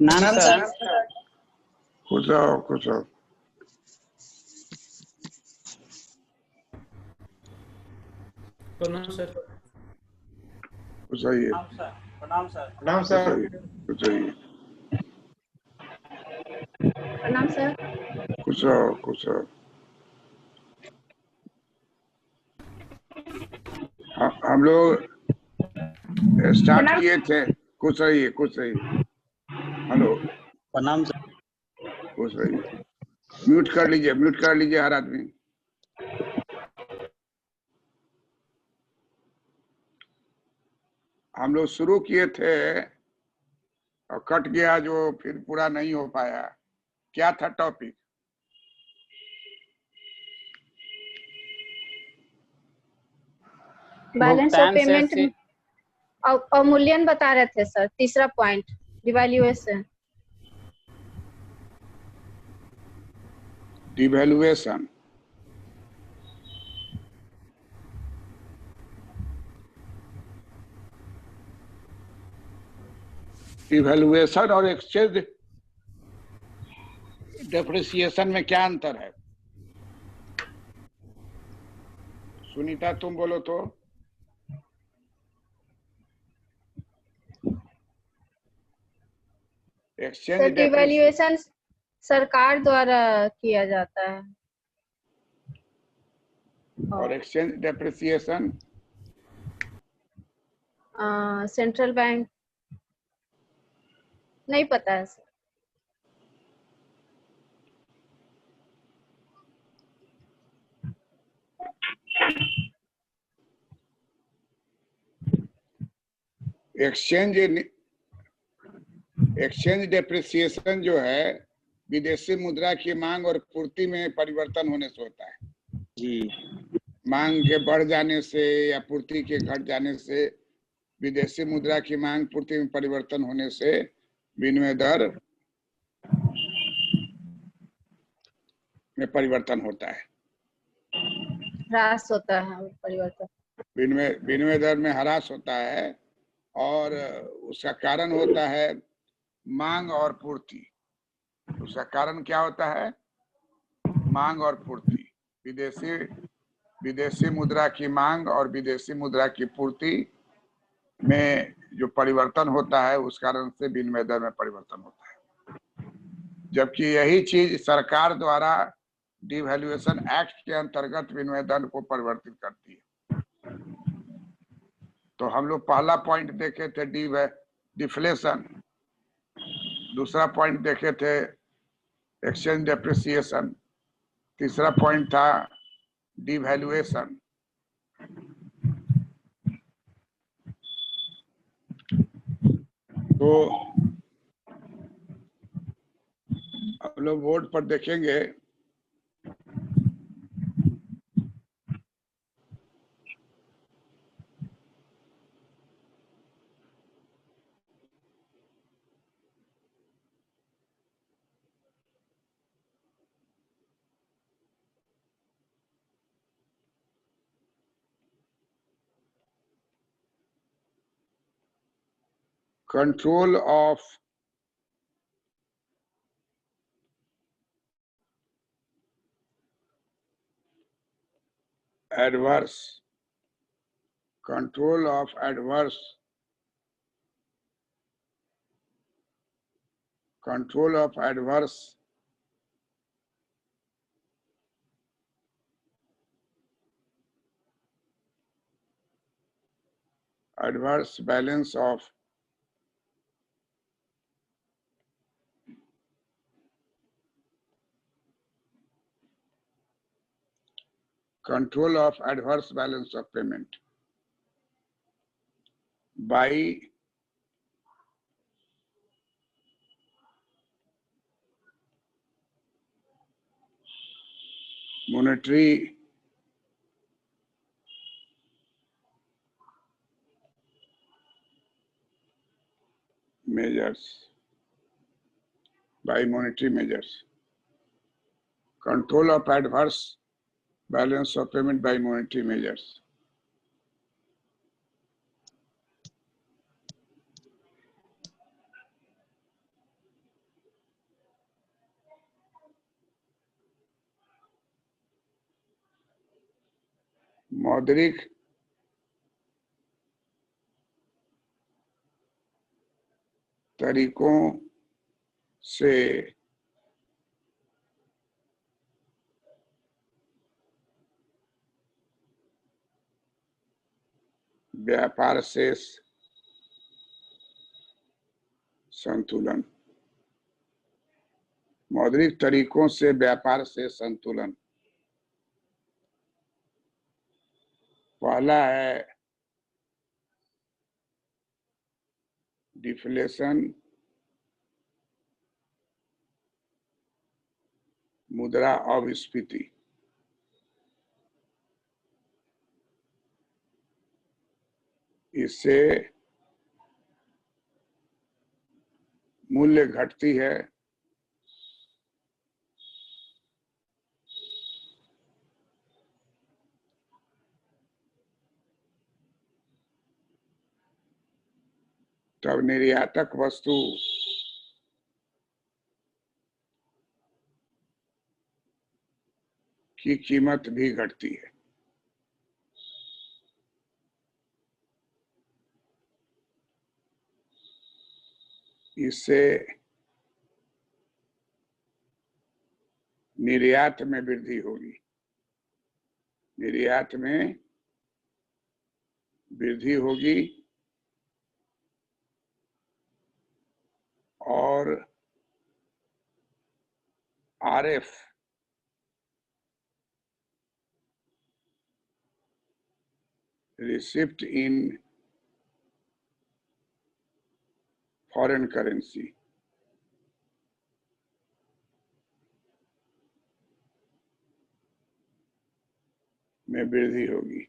प्रणाम सर। खुश रहो खुश रहो। प्रणाम सर। खुश रहिए। प्रणाम सर। प्रणाम सर। खुश रहिए। प्रणाम सर। खुश रहो खुश रहो। हम लोग स्टार्ट किए थे। खुश रहिए खुश रहिए। हेलो प्रणाम सर। खुश रहिए। म्यूट कर लीजिए हर आदमी। हम लोग शुरू किए थे और कट गया, जो फिर पूरा नहीं हो पाया। क्या था टॉपिक? बैलेंस ऑफ पेमेंट अवमूल्यन बता रहे थे सर। तीसरा पॉइंट डिवैल्यूएशन। डिवैल्यूएशन डिवैल्यूएशन और एक्सचेंज डेप्रिसिएशन में क्या अंतर है? सुनीता तुम बोलो तो। एक्सचेंज डिवैल्यूएशन सरकार द्वारा किया जाता है और एक्सचेंज डेप्रिसिएशन सेंट्रल बैंक। नहीं पता है सर। एक्सचेंज डेप्रिसिएशन जो है विदेशी मुद्रा की मांग और पूर्ति में परिवर्तन होने से होता है जी। मांग के बढ़ जाने से या पूर्ति के घट जाने से विदेशी मुद्रा की मांग पूर्ति में परिवर्तन होने से विनिमय दर में परिवर्तन होता है। ह्रास होता है परिवर्तन। विनिमय दर में ह्रास होता है और उसका कारण होता है मांग और पूर्ति। उसका कारण क्या होता है? मांग और पूर्ति। विदेशी मुद्रा की मांग और विदेशी मुद्रा की पूर्ति में जो परिवर्तन होता है उस कारण से विनिमय दर में परिवर्तन होता है। जबकि यही चीज सरकार द्वारा डिवैल्यूएशन एक्ट के अंतर्गत विनिमय दर को परिवर्तित करती है। तो हम लोग पहला पॉइंट देखे थे डिफ्लेशन, दूसरा पॉइंट देखे थे एक्सचेंज डेप्रिसिएशन, तीसरा पॉइंट था डिवैल्यूएशन। तो आप लोग बोर्ड पर देखेंगे control of adverse adverse balance of control of adverse balance of payment by monetary measures. Control of adverse balance of payment by monetary measures. मौद्रिक तरीकों से व्यापार शेष संतुलन, मौद्रिक तरीकों से व्यापार से संतुलन। पहला है डिफ्लेशन, मुद्रा अपस्फीति। इससे मूल्य घटती है तब निर्यातक वस्तु की कीमत भी घटती है। इससे निर्यात में वृद्धि होगी, निर्यात में वृद्धि होगी और RF receipt in foreign currency में वृद्धि होगी।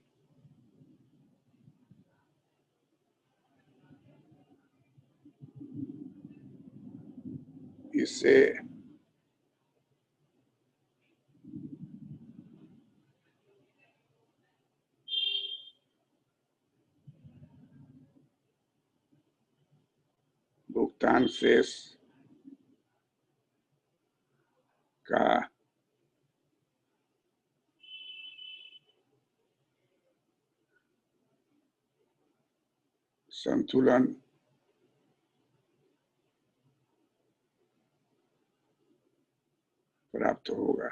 इससे भुगतान शेष का संतुलन प्राप्त होगा।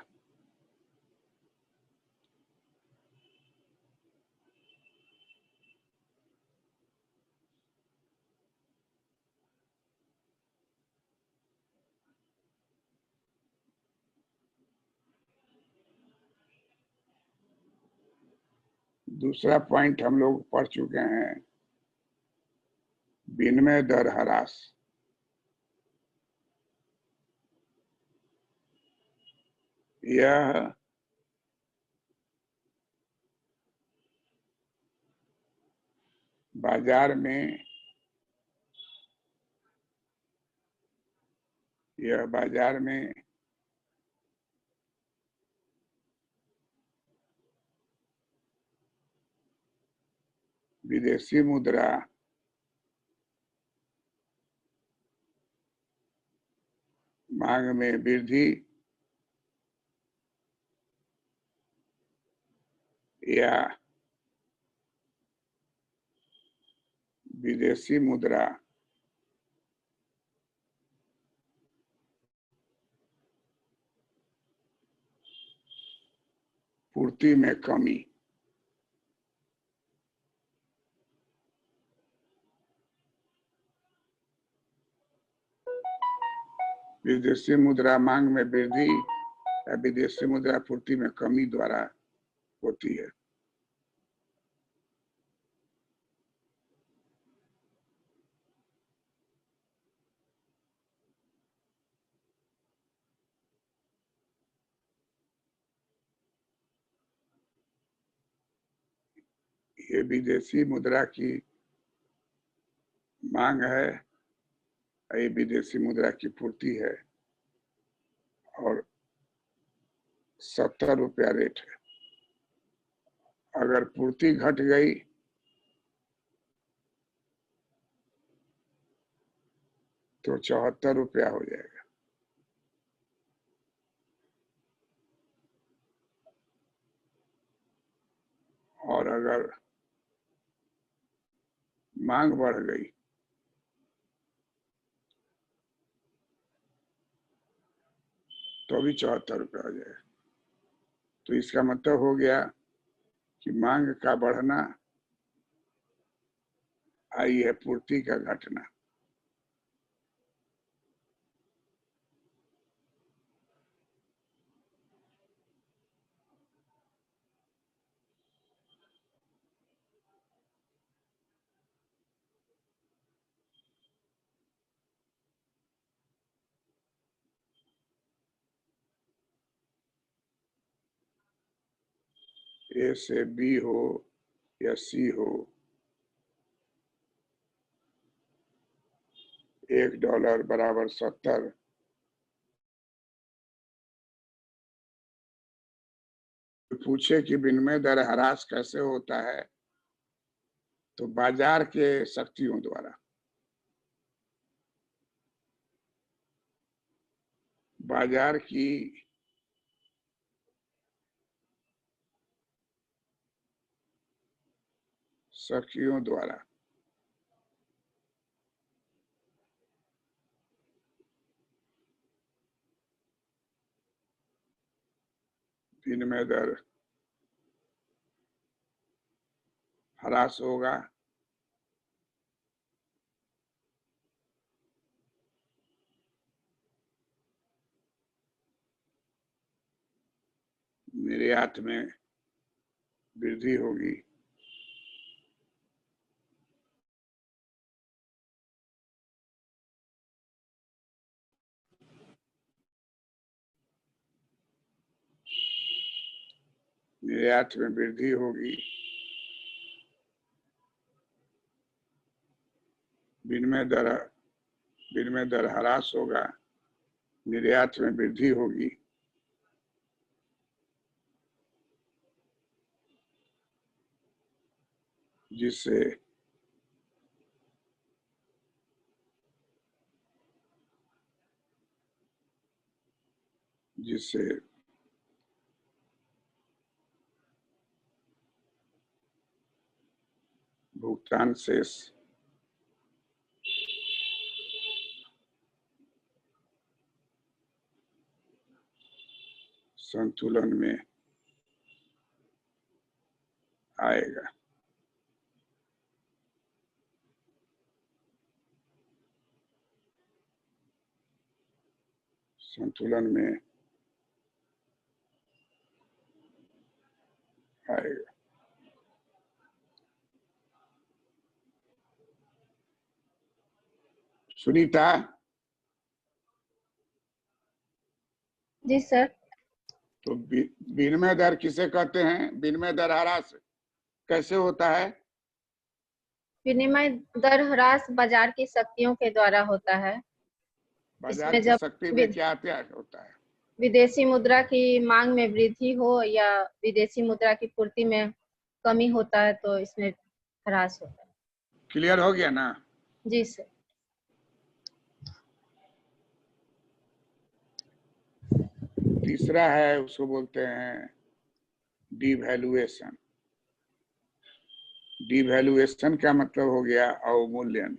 दूसरा पॉइंट हम लोग पढ़ चुके हैं, विनिमय दर ह्रास। यह बाजार में विदेशी मुद्रा मांग में वृद्धि या विदेशी मुद्रा पूर्ति में कमी, विदेशी मुद्रा मांग में वृद्धि या विदेशी मुद्रा पूर्ति में कमी द्वारा होती है। ये विदेशी मुद्रा की मांग है, ये विदेशी मुद्रा की पूर्ति है और 70 रुपया रेट है। अगर पूर्ति घट गई तो 74 रुपया हो जाएगा। और अगर मांग बढ़ गई तो भी 74 रुपये हो जाए। तो इसका मतलब हो गया कि मांग का बढ़ना आई है पूर्ति का घटना। ए से बी हो या सी हो, $1 बराबर 70। पूछे कि विनिमय दर ह्रास कैसे होता है, तो बाजार के शक्तियों द्वारा। बाजार की शक्तियों द्वारा विनिमय दर ह्रास होगा। निर्यात में वृद्धि होगी। निर्यात में वृद्धि होगी। विनिमय दर ह्रास होगा, निर्यात में वृद्धि होगी। जिससे भुगतान शेष संतुलन में आएगा। संतुलन में आएगा। सुनीता। जी सर। तो विनिमय दर किसे कहते हैं? विनिमय दर ह्रास कैसे होता है? विनिमय दर ह्रास बाजार की शक्तियों के द्वारा होता है। बाजार इसमें की जब शक्ति में क्या क्या होता है? विदेशी मुद्रा की मांग में वृद्धि हो या विदेशी मुद्रा की पूर्ति में कमी होता है तो इसमें ह्रास होता है। क्लियर हो गया ना? जी सर। तीसरा है, उसको बोलते हैं डिवैल्यूएशन। डिवैल्यूएशन का मतलब हो गया अवमूल्यन।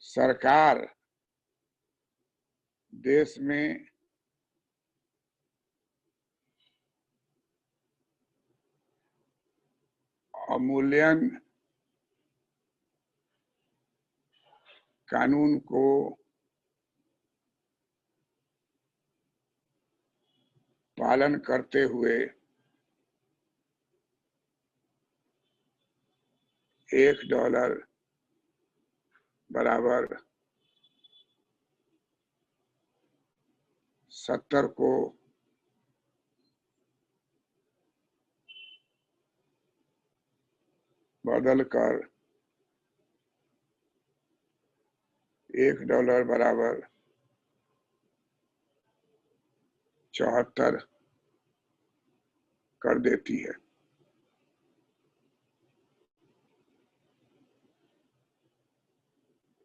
सरकार देश में अवमूल्यन कानून को पालन करते हुए $1 बराबर 70 को बदलकर $1 बराबर 74 कर देती है।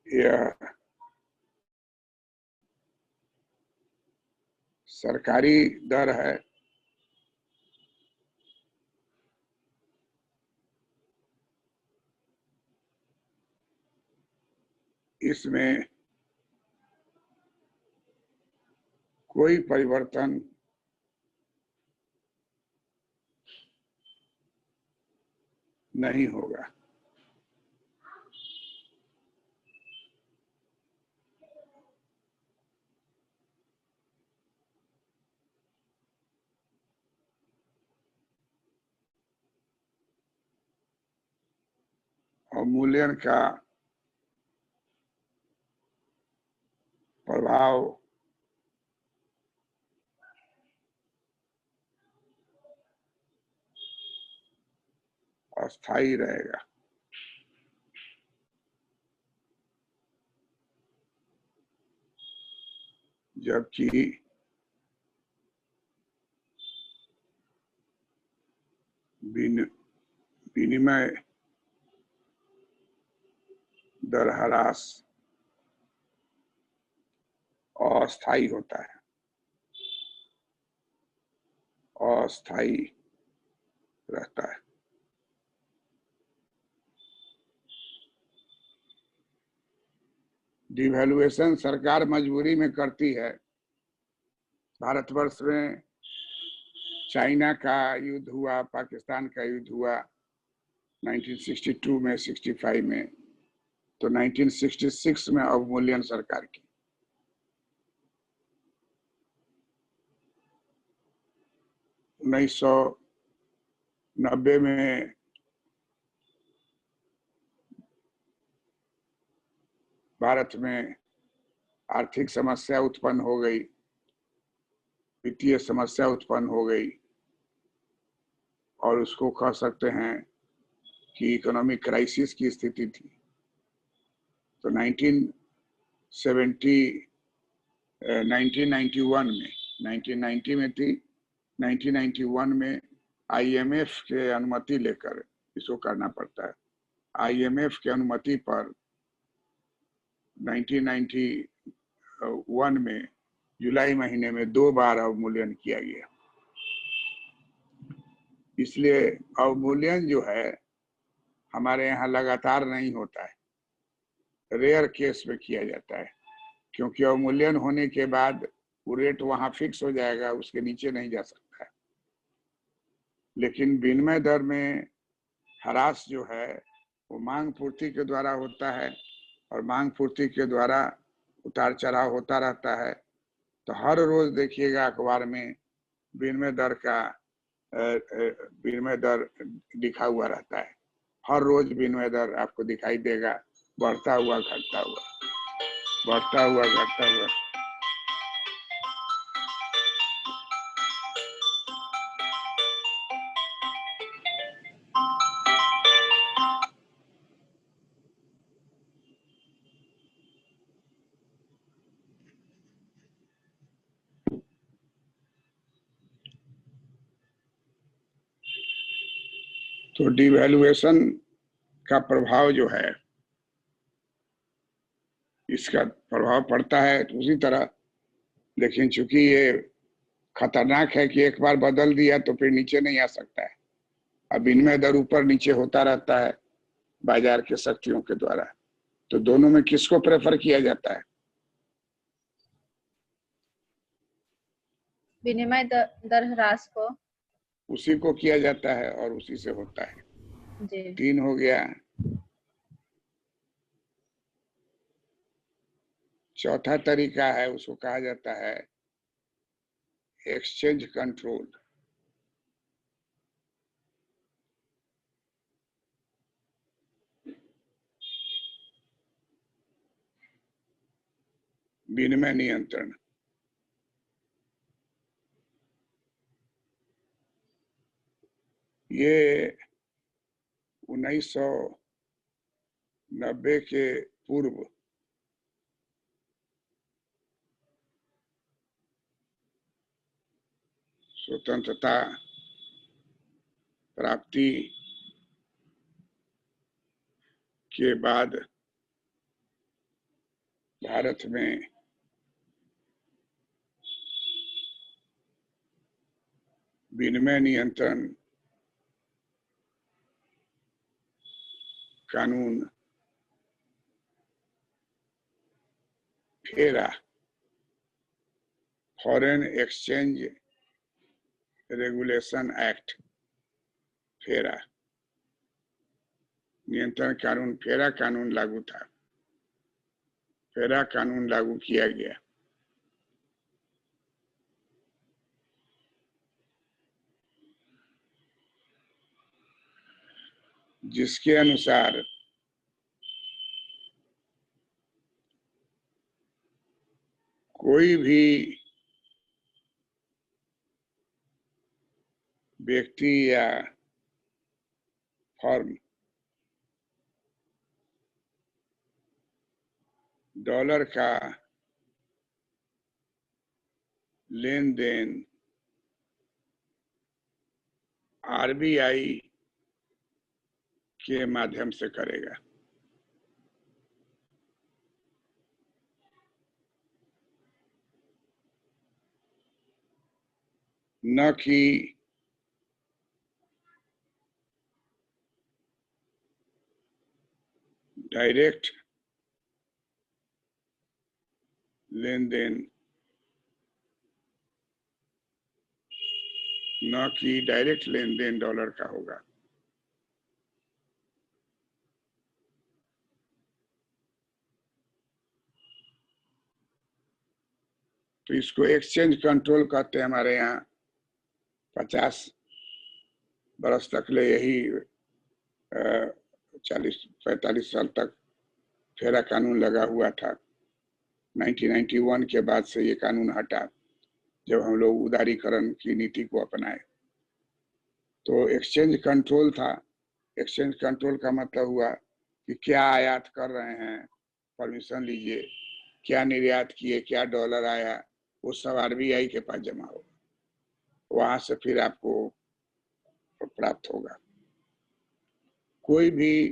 यह सरकारी दर है। इसमें कोई परिवर्तन नहीं होगा। अवमूल्यन का प्रभाव अस्थायी रहेगा। जबकि विनिमय दर ह्रास अस्थायी होता है, अस्थायी रहता है। डिवैल्यूएशन सरकार मजबूरी में करती है। भारतवर्ष में चाइना का युद्ध हुआ, पाकिस्तान का युद्ध हुआ 1962 में, 65 में, तो 1966 में अवमूल्यन सरकार की। 1990 में भारत में आर्थिक समस्या उत्पन्न हो गई, वित्तीय समस्या उत्पन्न हो गई, और उसको कह सकते हैं कि इकोनॉमिक क्राइसिस की स्थिति थी। तो 1990 में थी, 1991 में IMF के अनुमति लेकर इसको करना पड़ता है। IMF के अनुमति पर 1991 में जुलाई महीने में 2 बार अवमूल्यन किया गया। इसलिए अवमूल्यन जो है हमारे यहाँ लगातार नहीं होता है, रेयर केस में किया जाता है, क्योंकि अवमूल्यन होने के बाद वो रेट वहां फिक्स हो जाएगा, उसके नीचे नहीं जा सकता है। लेकिन विनिमय दर में ह्रास जो है वो मांग पूर्ति के द्वारा होता है, और मांग पूर्ति के द्वारा उतार चढ़ाव होता रहता है। तो हर रोज देखिएगा अखबार में विनिमय दर लिखा हुआ रहता है। हर रोज विनिमय दर आपको दिखाई देगा, बढ़ता हुआ घटता हुआ, बढ़ता हुआ घटता हुआ। तो डिवैल्यूएशन का प्रभाव जो है, इसका प्रभाव पड़ता है तो उसी तरह, लेकिन चूंकि ये खतरनाक है कि एक बार बदल दिया तो फिर नीचे नहीं आ सकता है। अब विनिमय दर ऊपर नीचे होता रहता है बाजार के शक्तियों के द्वारा। तो दोनों में किसको प्रेफर किया जाता है? विनिमय दर ह्रास को। उसी को किया जाता है और उसी से होता है। जी। 3 हो गया। चौथा तरीका है, उसको कहा जाता है एक्सचेंज कंट्रोल। विनिमय नियंत्रण। ये 1990 के पूर्व स्वतंत्रता प्राप्ति के बाद भारत में विनिमय नियंत्रण कानून फेरा, फॉरेन एक्सचेंज रेगुलेशन एक्ट फेरा नियंत्रण कानून, फेरा कानून लागू था। फेरा कानून लागू किया गया। जिसके अनुसार कोई भी व्यक्ति या फर्म डॉलर का लेन देन आरबीआई के माध्यम से करेगा, न कि डायरेक्ट लेन देन, न कि डायरेक्ट लेन देन डॉलर का होगा। तो इसको एक्सचेंज कंट्रोल कहते हैं। हमारे यहाँ 50 बरस तक ले यही 40-45 साल तक फेरा कानून लगा हुआ था। 1991 के बाद से ये कानून हटा, जब हम लोग उदारीकरण की नीति को अपनाए। तो एक्सचेंज कंट्रोल था। एक्सचेंज कंट्रोल का मतलब हुआ कि क्या आयात कर रहे हैं, परमिशन लीजिए, क्या निर्यात किए, क्या डॉलर आया, वो सब आरबीआई के पास जमा होगा, वहां से फिर आपको प्राप्त होगा। कोई भी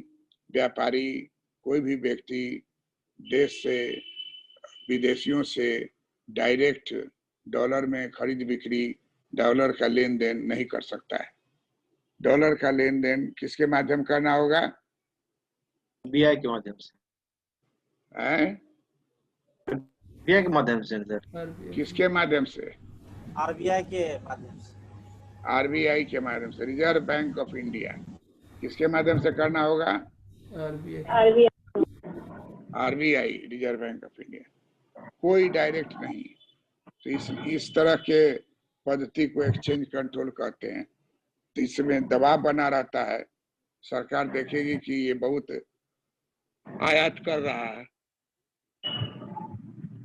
व्यापारी, कोई भी व्यक्ति देश से, विदेशियों से डायरेक्ट डॉलर में खरीद बिक्री, डॉलर का लेन देन नहीं कर सकता है। डॉलर का लेन देन किसके माध्यम करना होगा? आरबीआई के माध्यम से। आरबीआई के माध्यम से सर। किसके माध्यम से? आरबीआई के माध्यम से। आरबीआई के माध्यम से, रिजर्व बैंक ऑफ इंडिया। किसके माध्यम से करना होगा? RBI, reserve bank of India. कोई डायरेक्ट नहीं। तो इस तरह के पद्धति को एक्सचेंज कंट्रोल कहते हैं। तो इसमें दबाव बना रहता है। सरकार देखेगी कि ये बहुत आयात कर रहा है,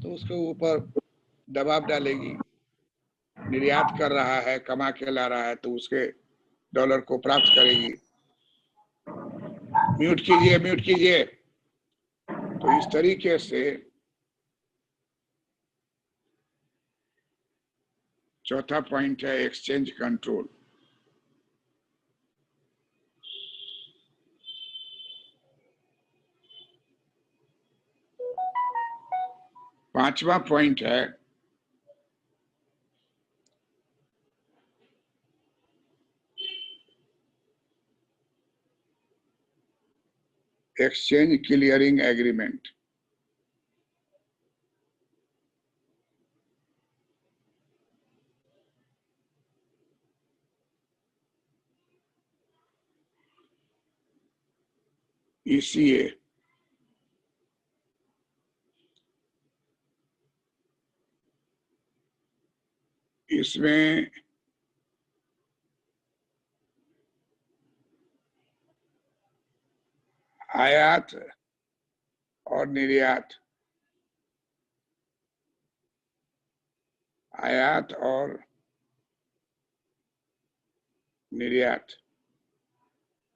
तो उसके ऊपर दबाव डालेगी। निर्यात कर रहा है, कमा के ला रहा है, तो उसके डॉलर को प्राप्त करेगी। म्यूट कीजिए, म्यूट कीजिए। तो इस तरीके से चौथा पॉइंट है एक्सचेंज कंट्रोल। पांचवा पॉइंट है एक्सचेंज क्लियरिंग एग्रीमेंट। ECA। इसमें आयात और निर्यात, आयात और निर्यात,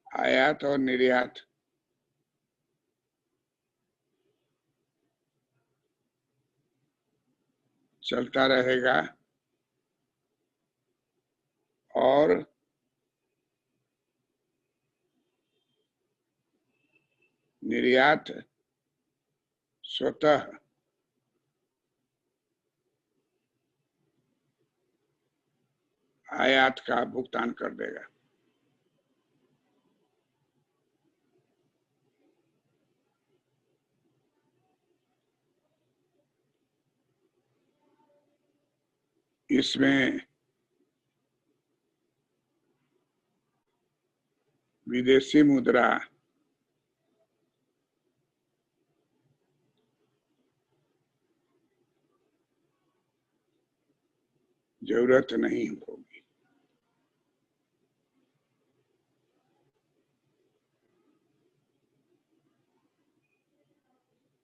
आयात और निर्यात चलता रहेगा। और निर्यात स्वतः आयात का भुगतान कर देगा। इसमें विदेशी मुद्रा जरूरत नहीं होगी।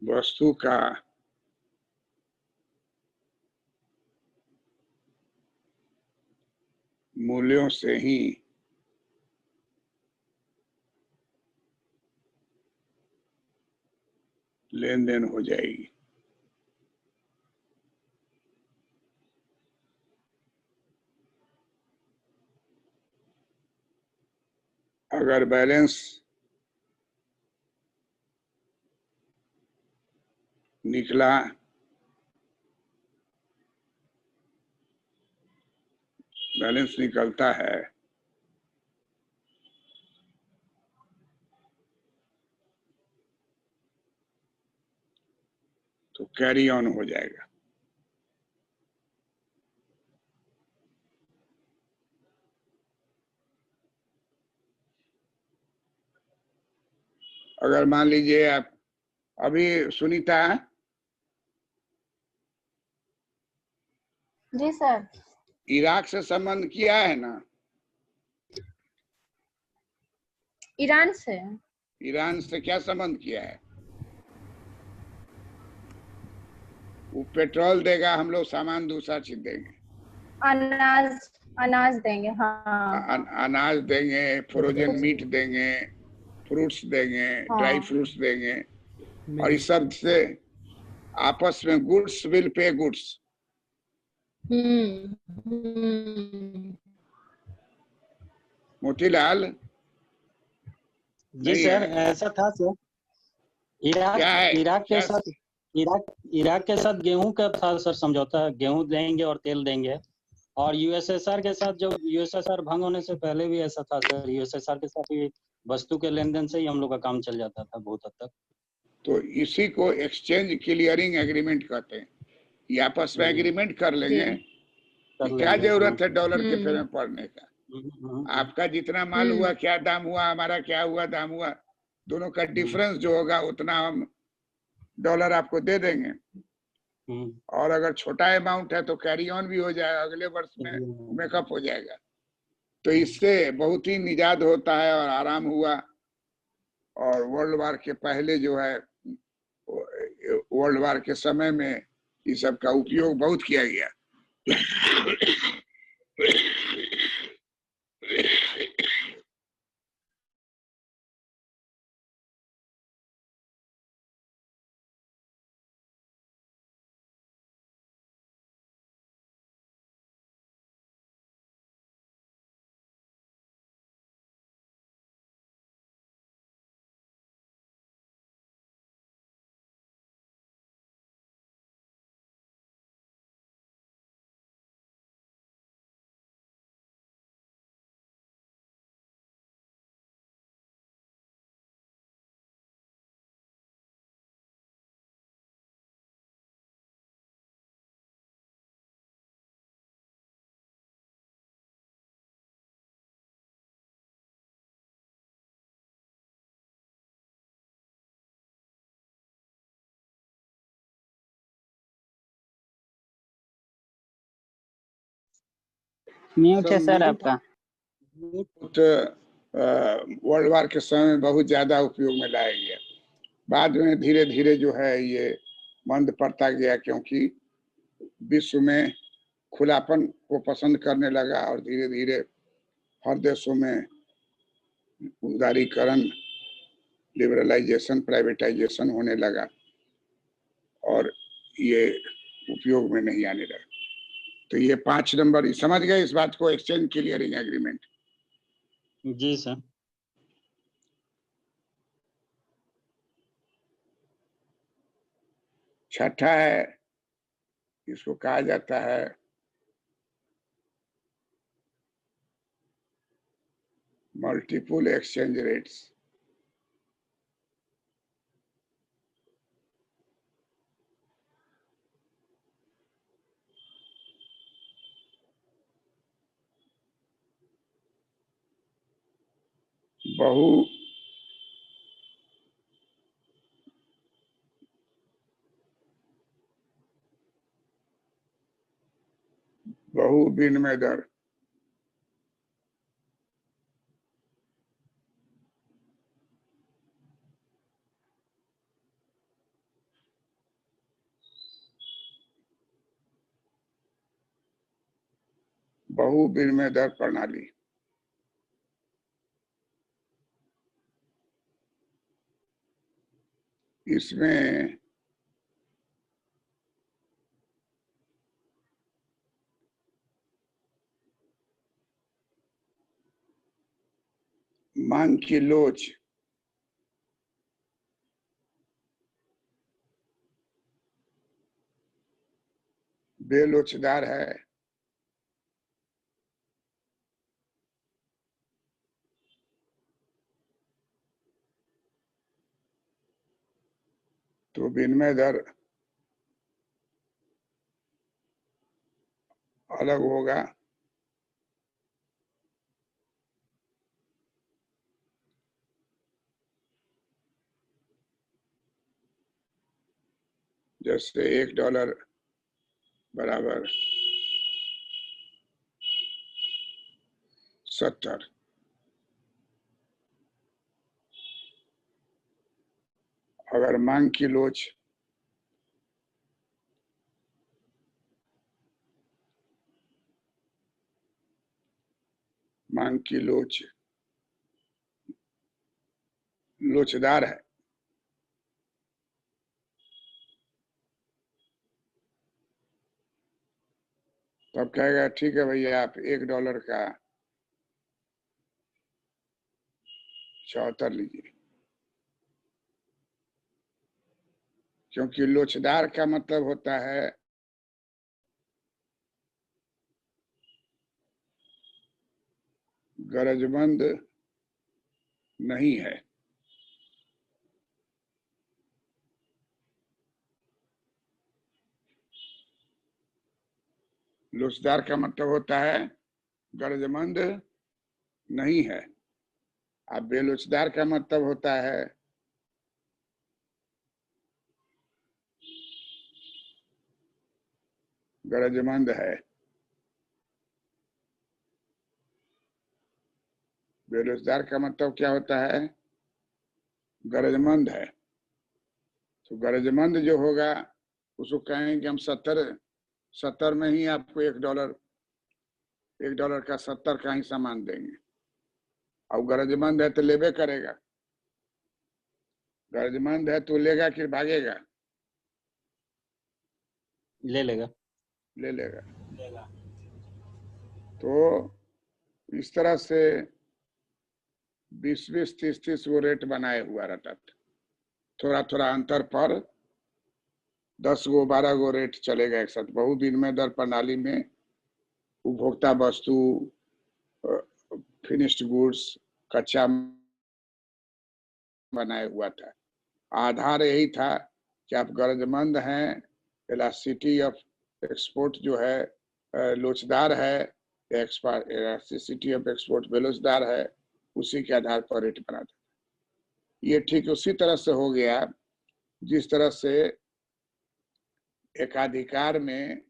वस्तु का मूल्यों से ही लेन देन हो जाएगी। अगर बैलेंस निकला बैलेंस निकलता है तो कैरी ऑन हो जाएगा। अगर मान लीजिए आप अभी सुनीता जी सर। इराक से संबंध किया है ना? ईरान से। ईरान से क्या संबंध किया है? वो पेट्रोल देगा, हम लोग सामान दूसरा चीज देंगे। अनाज अनाज देंगे। हाँ। अनाज देंगे, फ्रोजन मीट देंगे, फ्रूट्स देंगे, हाँ। ड्राई फ्रूट्स देंगे, और इस सब से आपस में goods will pay goods. Motilal ji sir, ऐसा था सर। इराक के साथ गेहूं का था सर समझौता। गेहूं देंगे और तेल देंगे। और यूएसएसआर के साथ, जब यूएसएसआर भंग होने से पहले भी ऐसा था सर। यूएसएसआर के साथ भी वस्तु के लेन देन से ही हम लोग का काम चल जाता था बहुत हद तक। तो इसी को एक्सचेंज क्लियरिंग एग्रीमेंट कहते हैं। ये आपस में एग्रीमेंट कर लेंगे कि क्या जरूरत है डॉलर के फेर में पड़ने का। आपका जितना माल हुआ, क्या दाम हुआ, हमारा क्या हुआ दाम हुआ, दोनों का डिफरेंस जो होगा उतना हम डॉलर आपको दे देंगे। और अगर छोटा अमाउंट है तो कैरी ऑन भी हो जाएगा, अगले वर्ष में मेकअप हो जाएगा। तो इससे बहुत ही निजात होता है और आराम हुआ। और वर्ल्ड वार के पहले जो है, वर्ल्ड वार के समय में इस सब का उपयोग बहुत किया गया। म्यूट है सर आपका। वर्ल्ड वार के समय में बहुत ज्यादा उपयोग में लाया गया। बाद में धीरे धीरे जो है ये मंद पड़ता गया, क्योंकि विश्व में खुलापन को पसंद करने लगा और धीरे धीरे हर देशों में उदारीकरण, लिबरलाइजेशन, प्राइवेटाइजेशन होने लगा और ये उपयोग में नहीं आने लगा। तो ये 5 नंबर समझ गए इस बात को, एक्सचेंज क्लियरिंग एग्रीमेंट। जी सर। छठा है, इसको कहा जाता है मल्टीपल एक्सचेंज रेट्स। बहु विनिमय दर। बहु विनिमय दर प्रणाली। इसमें मांग की लोच बेलोचदार है। तो विनिमय दर अलग होगा। जैसे $1 बराबर 70। अगर मांग की लोच लोचदार है तब कहेगा ठीक है भैया आप $1 का 74 लीजिए। क्योंकि लोचदार का मतलब होता है गरजमंद नहीं है। लोचदार का मतलब होता है गरजमंद नहीं है। अब बेलोचदार का मतलब होता है गरजमंद है। बेरोजगार का मतलब क्या होता है? गरजमंद है। तो गरजमंद जो होगा उसको कहेंगे कि हम 70 में ही आपको $1 का 70 का ही सामान देंगे। अब गरजमंद है तो लेबे करेगा। गरजमंद है तो लेगा कि भागेगा? ले लेगा। ले लेगा। तो इस तरह से 20-20, 30-30 वो रेट बनाए हुआ रहता था। थोड़ा थोड़ा अंतर पर 10 गो 12 गो रेट चलेगा एक साथ। बहु विनिमय दर प्रणाली में उपभोक्ता वस्तु, फिनिश्ड गुड्स, कच्चा बनाया हुआ था। आधार यही था कि आप गरजमंद हैं, इलास्टिसिटी ऑफ एक्सपोर्ट जो है लोचदार है, इलास्टिसिटी ऑफ एक्सपोर्ट बेलोचदार है, उसी के आधार पर रेट बना था। ये ठीक उसी तरह से हो गया जिस तरह से एकाधिकार में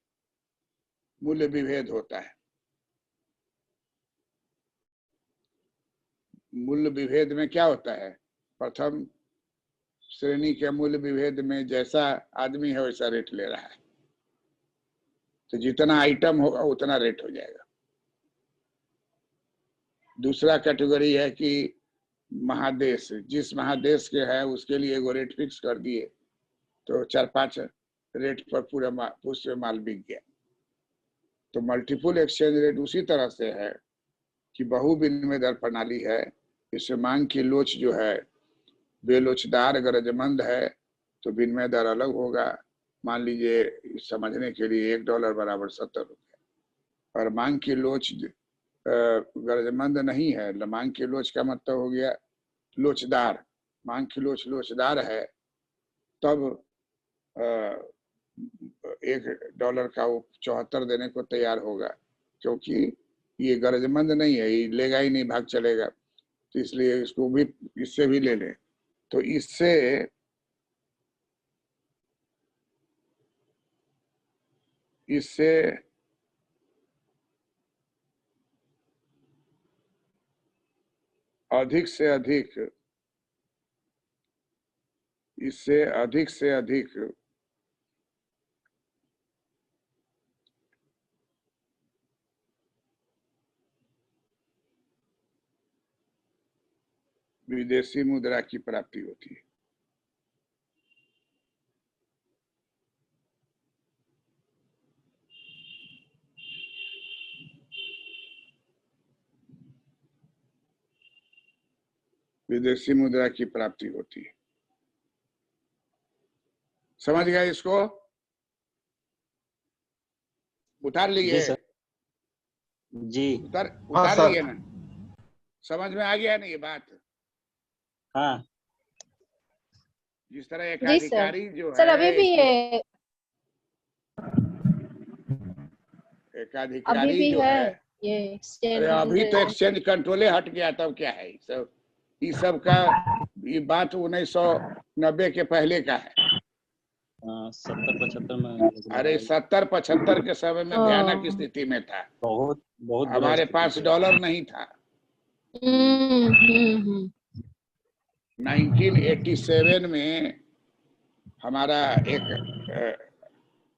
मूल्य विभेद होता है। मूल्य विभेद में क्या होता है? प्रथम श्रेणी के मूल्य विभेद में जैसा आदमी है वैसा रेट ले रहा है, तो जितना आइटम होगा उतना रेट हो जाएगा। दूसरा कैटेगरी है कि महादेश, जिस महादेश के है उसके लिए एगो रेट फिक्स कर दिए तो 4-5 रेट पर पूरा माल बिक गया। तो मल्टीपल एक्सचेंज रेट उसी तरह से है कि बहु विनिमय दर प्रणाली है। इससे मांग की लोच जो है बेलोचदार गरजमंद है तो विनिमय दर अलग होगा। मान लीजिए समझने के लिए $1 बराबर 70 रुपये, और मांग की लोच गरजमंद नहीं है। मांग की लोच का मतलब हो गया लोचदार। मांग की लोच लोचदार है तब $1 का वो 74 देने को तैयार होगा, क्योंकि ये गरजमंद नहीं है, ये लेगा ही नहीं, भाग चलेगा। तो इसलिए इसको भी, इससे भी ले लें। तो इससे अधिक से अधिक विदेशी मुद्रा की प्राप्ति होती है। विदेशी मुद्रा की प्राप्ति होती है। समझ गए इसको? उतार जी लिए? सर। जी उतार लिए ना? समझ में आ गया ना ये बात? हाँ जिस तरह एक जी अधिकारी जो सर, है, अभी भी ये एक अधिकारी जो है है, ये अरे एक्सचेंज। अभी तो एक्सचेंज कंट्रोले हट गया, तब क्या है ये सब का? ये बात 1990 के पहले का है। 70-75 में। अरे 70-75 के समय में भयानक स्थिति में था। बहुत बुरा हमारे स्थिति पास थी। डॉलर नहीं था। हम्म। 1987 में हमारा एक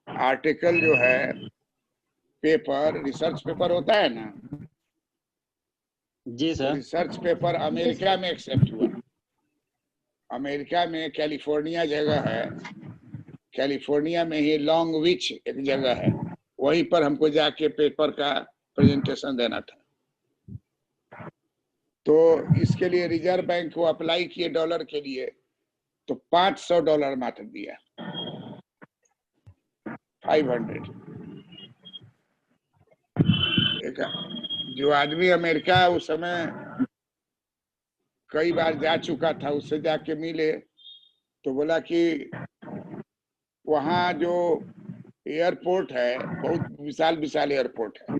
आर्टिकल जो है, पेपर, रिसर्च पेपर होता है ना, जी तो सर। रिसर्च पेपर अमेरिका में एक्सेप्ट हुआ। अमेरिका में कैलिफोर्निया जगह है, कैलिफोर्निया में ही लॉन्ग विच एक जगह है, वहीं पर हमको जाके पेपर का प्रेजेंटेशन देना था। तो इसके लिए रिजर्व बैंक को अप्लाई किए डॉलर के लिए, तो $500 मात्र दिया, 500। एक जो आदमी अमेरिका उस समय कई बार जा चुका था, उससे जाके मिले तो बोला कि वहाँ जो एयरपोर्ट है, बहुत विशाल विशाल एयरपोर्ट है।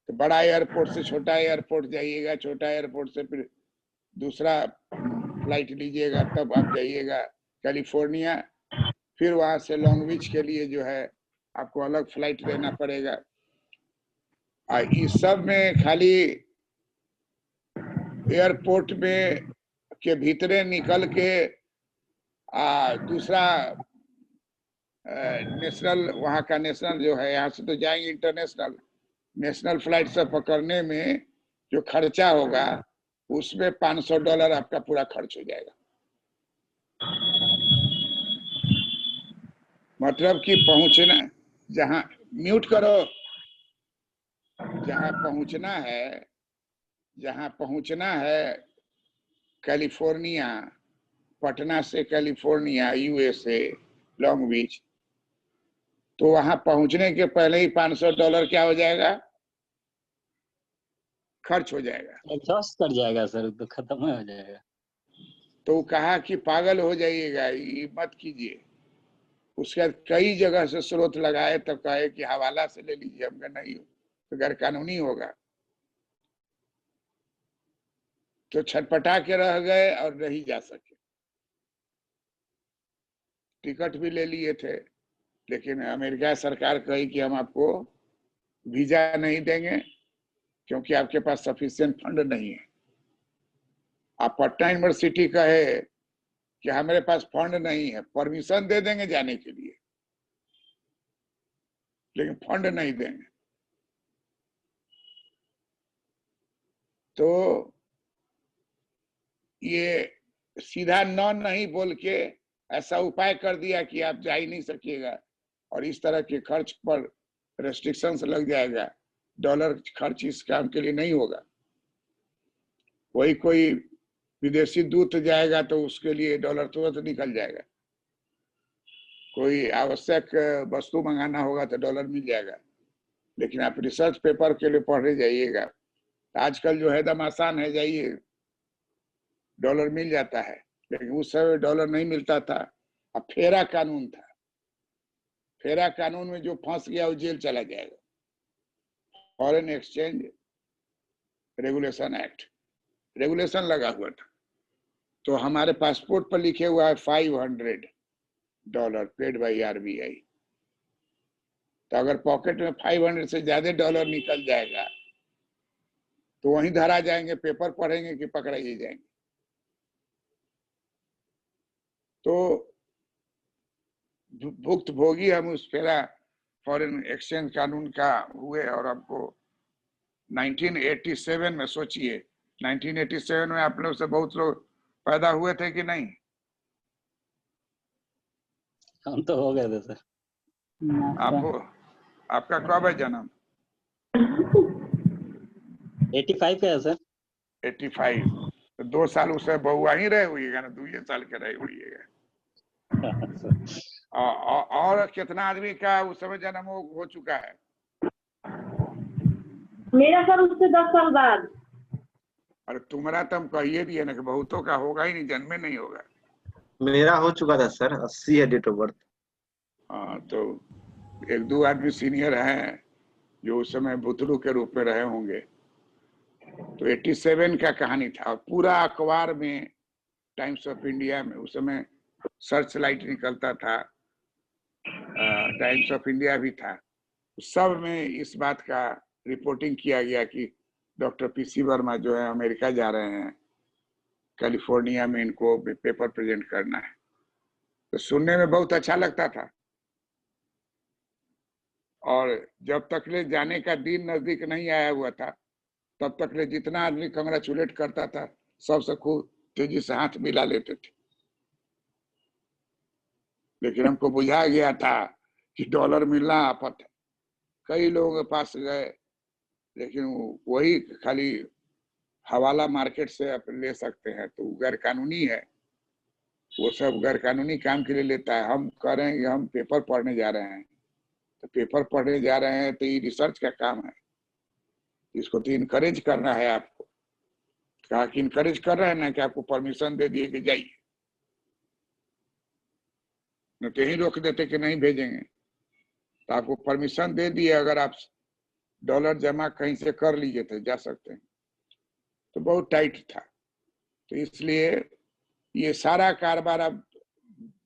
तो बड़ा एयरपोर्ट से छोटा एयरपोर्ट जाइएगा, छोटा एयरपोर्ट से फिर दूसरा फ्लाइट लीजिएगा, तब आप जाइएगा कैलिफोर्निया। फिर वहां से लॉन्ग बीच के लिए जो है आपको अलग फ्लाइट लेना पड़ेगा। इस सब में खाली एयरपोर्ट में के भीतरे निकल के दूसरा नेशनल, वहाँ का नेशनल जो है, यहाँ से तो जाएंगे इंटरनेशनल, नेशनल फ्लाइट से पकड़ने में जो खर्चा होगा, उसमें $500 आपका पूरा खर्च हो जाएगा। मतलब कि पहुंचना, जहां, म्यूट करो, जहां पहुंचना है कैलिफोर्निया, पटना से कैलिफोर्निया यूएसए लॉन्ग बीच, तो वहां पहुंचने के पहले ही $500 क्या हो जाएगा? खर्च हो जाएगा। एग्जॉस्ट कर जाएगा सर, तो खत्म हो जाएगा। तो कहा कि पागल हो जाइएगा, ये मत कीजिए। उसके बाद कई जगह से स्रोत लगाए, तब कहे कि हवाला से ले लीजिए। हमका नहीं हो तो गैर कानूनी होगा। तो छटपटा के रह गए और नहीं जा सके। टिकट भी ले लिए थे, लेकिन अमेरिका सरकार कही कि हम आपको वीजा नहीं देंगे, क्योंकि आपके पास सफिशिएंट फंड नहीं है। आप पटना यूनिवर्सिटी कहे कि हमारे पास फंड नहीं है, परमिशन दे देंगे जाने के लिए, लेकिन फंड नहीं देंगे। तो ये सीधा नहीं बोल के ऐसा उपाय कर दिया कि आप जा ही नहीं सकिएगा, और इस तरह के खर्च पर रेस्ट्रिक्शंस लग जाएगा। डॉलर खर्च इस काम के लिए नहीं होगा। वही कोई विदेशी दूत जाएगा तो उसके लिए डॉलर तुरंत निकल जाएगा। कोई आवश्यक वस्तु मंगाना होगा तो डॉलर मिल जाएगा। लेकिन आप रिसर्च पेपर के लिए पढ़ने जाइएगा आजकल जो है एकदम आसान है, जाइए डॉलर मिल जाता है, लेकिन उस समय डॉलर नहीं मिलता था। अब फेरा कानून था, फेरा कानून में जो फंस गया वो जेल चला जाएगा। Foreign exchange regulation act, regulation लगा हुआ था। तो हमारे पासपोर्ट पर लिखे हुआ है $500 पेड बाई RBI। तो अगर पॉकेट में 500 से ज्यादा डॉलर निकल जाएगा तो वहीं धरा जाएंगे, पेपर पढ़ेंगे कि पकड़ाइए जाएंगे। तो भुक्त भोगी हम उस फेरा फॉरेन एक्सचेंज कानून का हुए। और हमको 1987 में, सोचिए 1987 में आप लोग से बहुत लोग पैदा हुए थे कि नहीं? हम तो हो गए थे सर। आपका कब है जन्म? 85 का है सर। 85। तो 2 साल उससे बहुआ ही रहे हुईगा ना, 2 साल के रहे हुईगा। और कितना आदमी का उस समय जन्म हो चुका है? मेरा सर उससे 10 साल बाद। अरे तुम्हारा तो हम कहिए दिए ना कि बहुतों का होगा ही नहीं, जन्मे नहीं होगा। मेरा हो चुका था सर, 80 है डेट ऑफ बर्थ। हाँ, तो 1-2 आदमी सीनियर हैं जो उस समय बुतरू के रूप में रहे होंगे। तो 87 का कहानी था। पूरा अखबार में, टाइम्स ऑफ इंडिया में उस समय सर्च लाइट निकलता था, टाइम्स ऑफ इंडिया भी था, सब में इस बात का रिपोर्टिंग किया गया कि डॉक्टर PC वर्मा जो है अमेरिका जा रहे हैं, कैलिफोर्निया में इनको पेपर प्रेजेंट करना है। तो सुनने में बहुत अच्छा लगता था। और जब तक ले जाने का दिन नजदीक नहीं आया हुआ था, तब तक ले जितना आदमी कंग्रेचुलेट करता था, सबसे खूब तेजी से हाथ मिला लेते थे। लेकिन हमको बुझा गया था कि डॉलर मिलना आफत है। कई लोगों के पास गए, लेकिन वही खाली हवाला मार्केट से आप ले सकते हैं, तो गैर कानूनी है। वो सब गैर कानूनी काम के लिए लेता है। हम कह रहे हैं कि हम पेपर पढ़ने जा रहे हैं, तो पेपर पढ़ने जा रहे हैं तो ये रिसर्च का काम है, इसको तो इनकरेज करना है आपको। कहा कि इनकरेज कर रहे हैं ना, कि आपको परमिशन दे दिए कि जाइए, न तो यही रोक देते कि नहीं भेजेंगे। तो आपको परमिशन दे दिए, अगर आप डॉलर जमा कहीं से कर लीजिए तो जा सकते हैं। तो बहुत टाइट था। तो इसलिए ये सारा कारोबार अब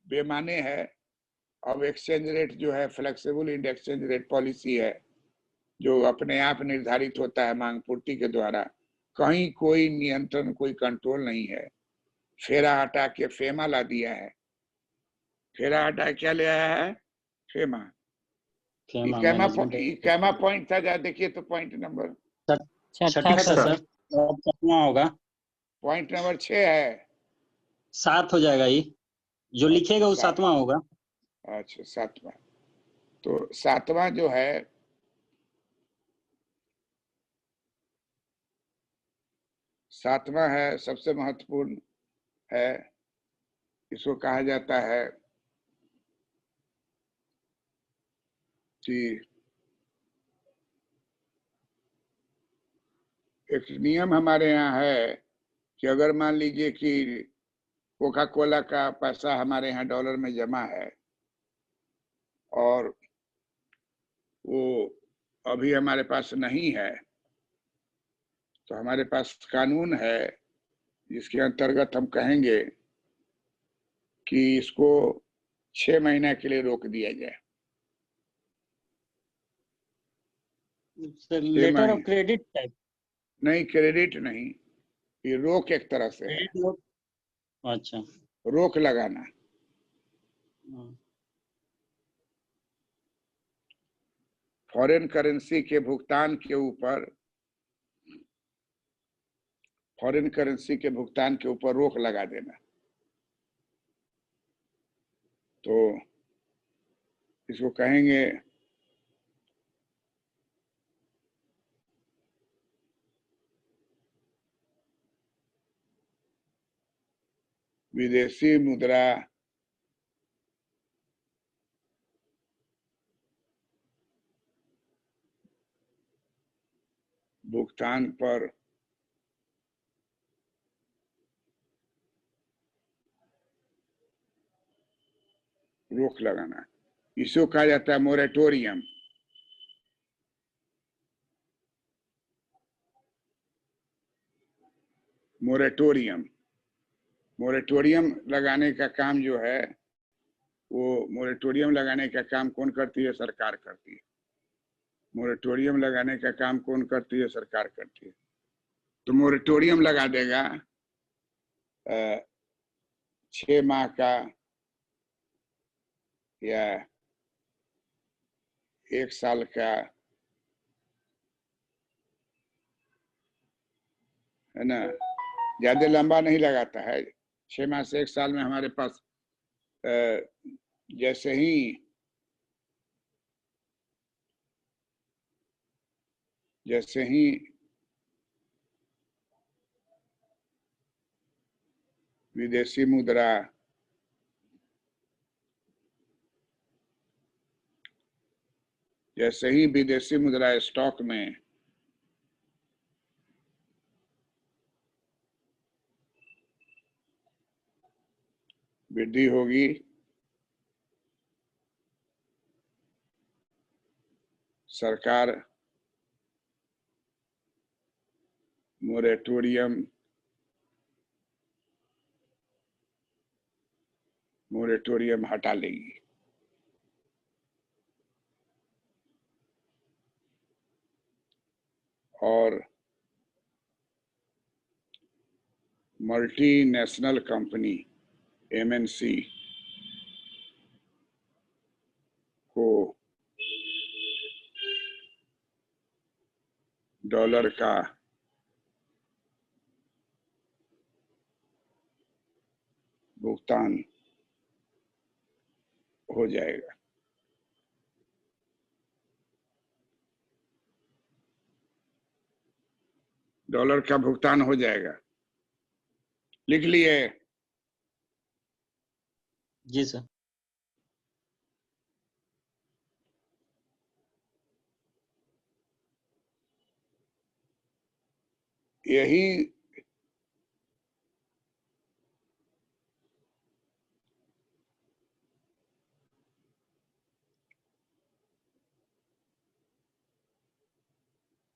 बेमाने है। अब एक्सचेंज रेट जो है, flexible and exchange rate policy है, जो अपने आप निर्धारित होता है मांग पूर्ति के द्वारा। कहीं कोई नियंत्रण, कोई कंट्रोल नहीं है। फेरा हटा के फेमा ला दिया है। फेरा हटा क्या ले आया है? फेमा। कैमा पॉइंट था, जा देखिए तो पॉइंट नंबर छठा था सर, और 7वां होगा। पॉइंट नंबर 6 है। 7 हो जाएगा ये, जो लिखेगा वो 7वां होगा। अच्छा, 7वां। तो 7वां जो है, सबसे महत्वपूर्ण है। इसको कहा जाता है कि एक नियम हमारे यहाँ है कि अगर मान लीजिए कि कोका कोला का पैसा हमारे यहाँ डॉलर में जमा है और वो अभी हमारे पास नहीं है, तो हमारे पास कानून है जिसके अंतर्गत हम कहेंगे कि इसको 6 महीने के लिए रोक दिया जाए। Letter of credit type? नहीं, क्रेडिट नहीं, ये रोक एक तरह से है। अच्छा, रोक लगाना। फॉरेन करेंसी के भुगतान के ऊपर, फॉरेन करेंसी के भुगतान के ऊपर रोक लगा देना। तो इसको कहेंगे विदेशी मुद्रा भुगतान पर रोक लगाना, इसको कहा जाता है मोरेटोरियम। मोरेटोरियम मोरेटोरियम लगाने का काम जो है, वो मोरेटोरियम लगाने का काम कौन करती है? सरकार करती है। मोरेटोरियम लगाने का काम कौन करती है? सरकार करती है। तो मोरेटोरियम लगा देगा 6 माह का या 1 साल का, है ना, ज्यादा लंबा नहीं लगाता है। 6 माह से 1 साल में हमारे पास जैसे ही विदेशी मुद्रा स्टॉक में वृद्धि होगी, सरकार मोरेटोरियम हटा लेगी। और मल्टीनेशनल कंपनी MNC को डॉलर का भुगतान हो जाएगा। डॉलर का भुगतान हो जाएगा। लिख लिए? जी सर। यही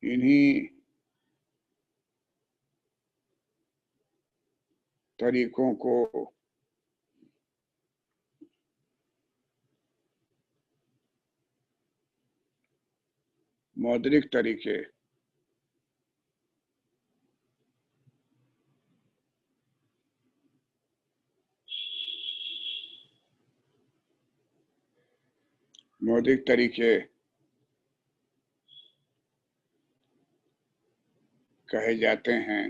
इन्हीं तरीकों को मौद्रिक तरीके कहे जाते हैं,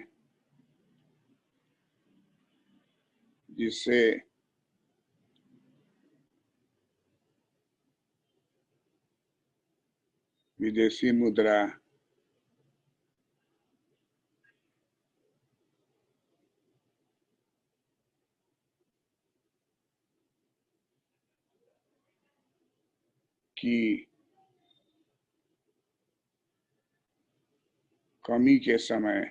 जिससे विदेशी मुद्रा की कमी के समय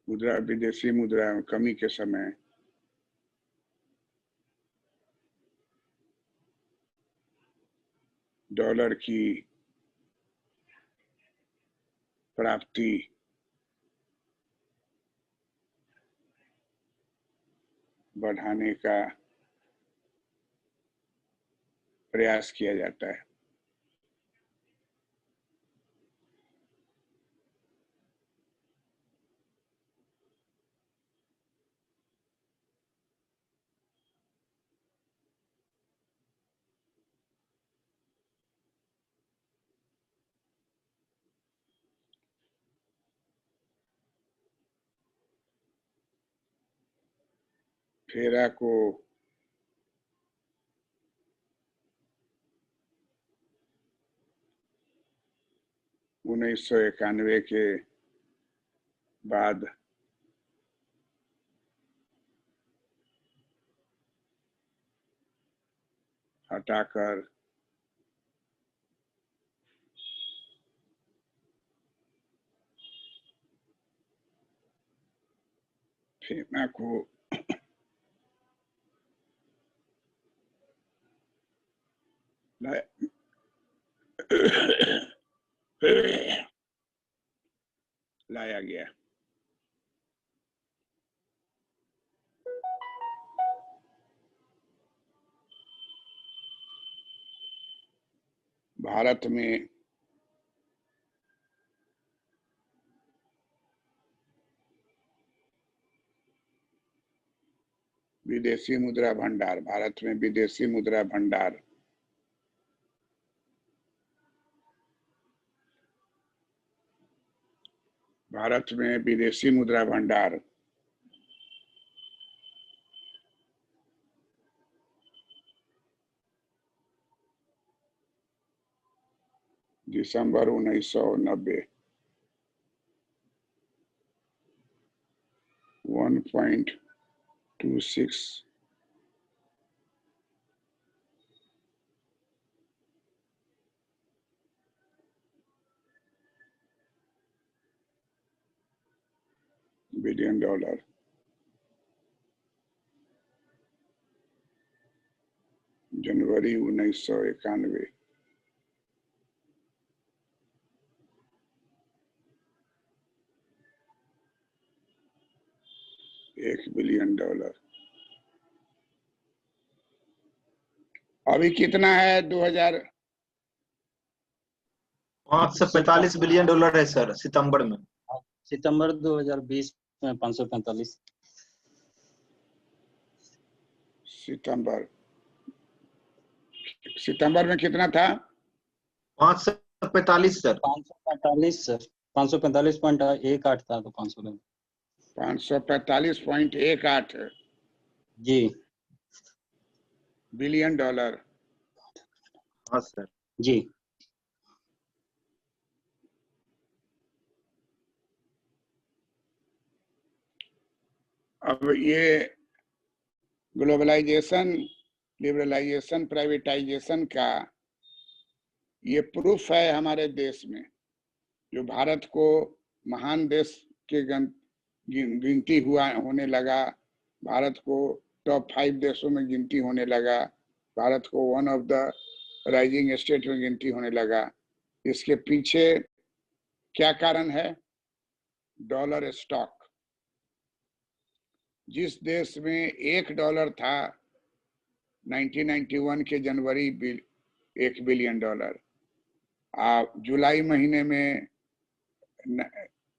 विदेशी मुद्रा में कमी के समय डॉलर की प्राप्ति बढ़ाने का प्रयास किया जाता है। फेरा को उन्नीस सौ 91 के बाद हटाकर फेना को लाया गया। भारत में विदेशी मुद्रा भंडार, भारत में विदेशी मुद्रा भंडार भारत में विदेशी मुद्रा भंडार दिसंबर 1990 1.26 बिलियन डॉलर जनवरी 1991 $1 बिलियन। अभी कितना है 2000? $545 है सर सितंबर में। सितंबर 2020 में 545। सितंबर में कितना था? 545 सर। 545 सर, 545.18 था तो 500 545.18 जी बिलियन डॉलर। हाँ सर। जी। अब ये ग्लोबलाइजेशन, लिबरलाइजेशन, प्राइवेटाइजेशन का ये प्रूफ है हमारे देश में, जो भारत को महान देश के गिनती होने लगा, भारत को टॉप 5 देशों में गिनती होने लगा, भारत को one of the rising state में गिनती होने लगा। इसके पीछे क्या कारण है? Dollar stock. जिस देश में $1 था 1991 के जनवरी $1 बिलियन। जुलाई महीने में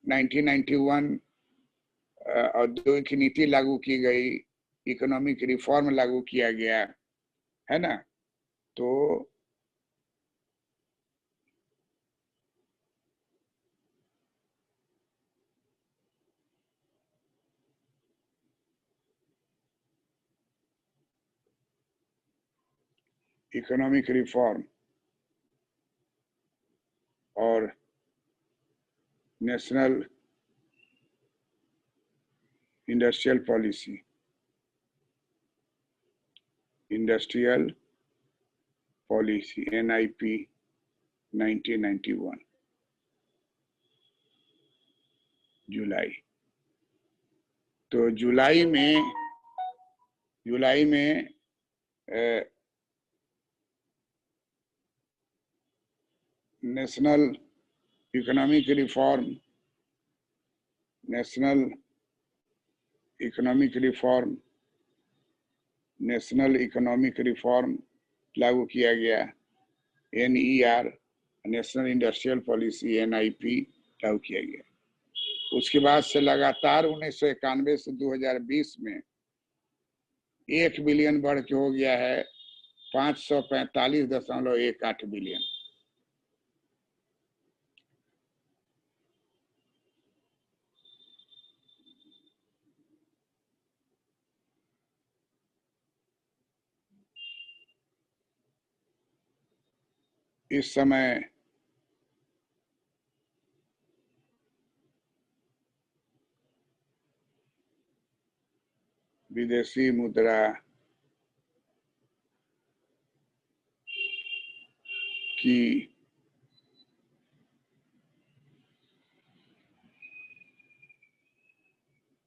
1991 औद्योगिक नीति लागू की गई, इकोनॉमिक रिफॉर्म लागू किया गया, है ना? तो इकोनॉमिक रिफॉर्म और नेशनल इंडस्ट्रियल पॉलिसी, NIP 1991 जुलाई। तो जुलाई में national economic reform national economic reform लागू किया गया, NER, national industrial policy NIP लागू किया गया। उसके बाद से लगातार 1991 से 2020 में 1 बिलियन बढ़ के हो गया है 545.18 बिलियन। इस समय विदेशी मुद्रा की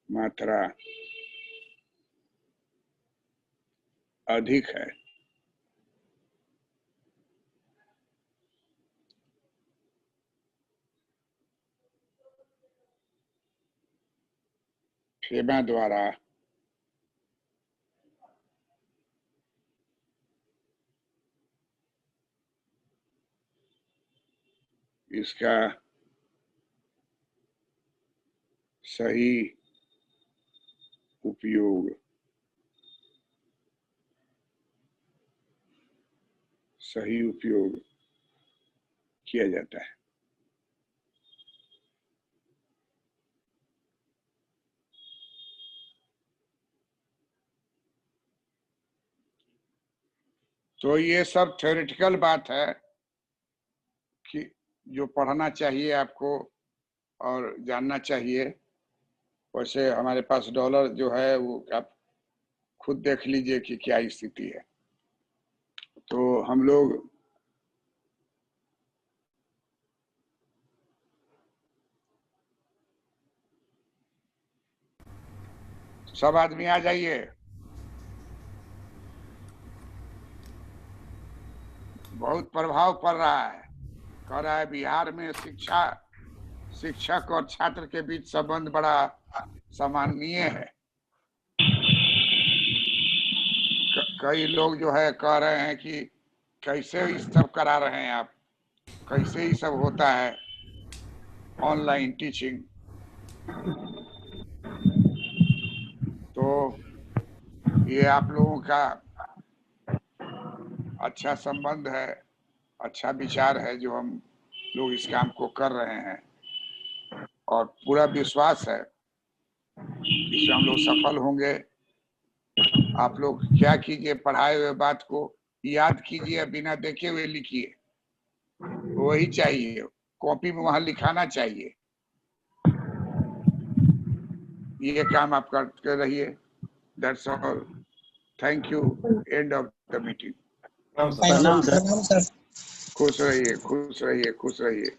मात्रा अधिक है। फेमा द्वारा इसका सही उपयोग किया जाता है। तो ये सब थ्योरेटिकल बात है कि जो पढ़ना चाहिए आपको और जानना चाहिए। वैसे हमारे पास डॉलर जो है वो आप खुद देख लीजिए कि क्या स्थिति है। तो हम लोग सब आदमी आ जाइए। बहुत प्रभाव पड़ रहा है। कह रहा है बिहार में शिक्षक और छात्र के बीच संबंध बड़ा सामान्य है। कई लोग जो है कह रहे हैं कि कैसे ये सब करा रहे हैं आप, कैसे ये सब होता है ऑनलाइन टीचिंग। तो ये आप लोगों का अच्छा संबंध है, अच्छा विचार है जो हम लोग इस काम को कर रहे हैं और पूरा विश्वास है इसमें हम लोग सफल होंगे। आप लोग क्या कीजिए, पढ़ाए हुए बात को याद कीजिए, बिना देखे हुए लिखिए, वही चाहिए, कॉपी में वहां लिखाना चाहिए। ये काम आप करते रहिए। That's all, thank you. End of the meeting. प्रणाम सर। खुश रहिए, खुश रहिए, खुश रहिए।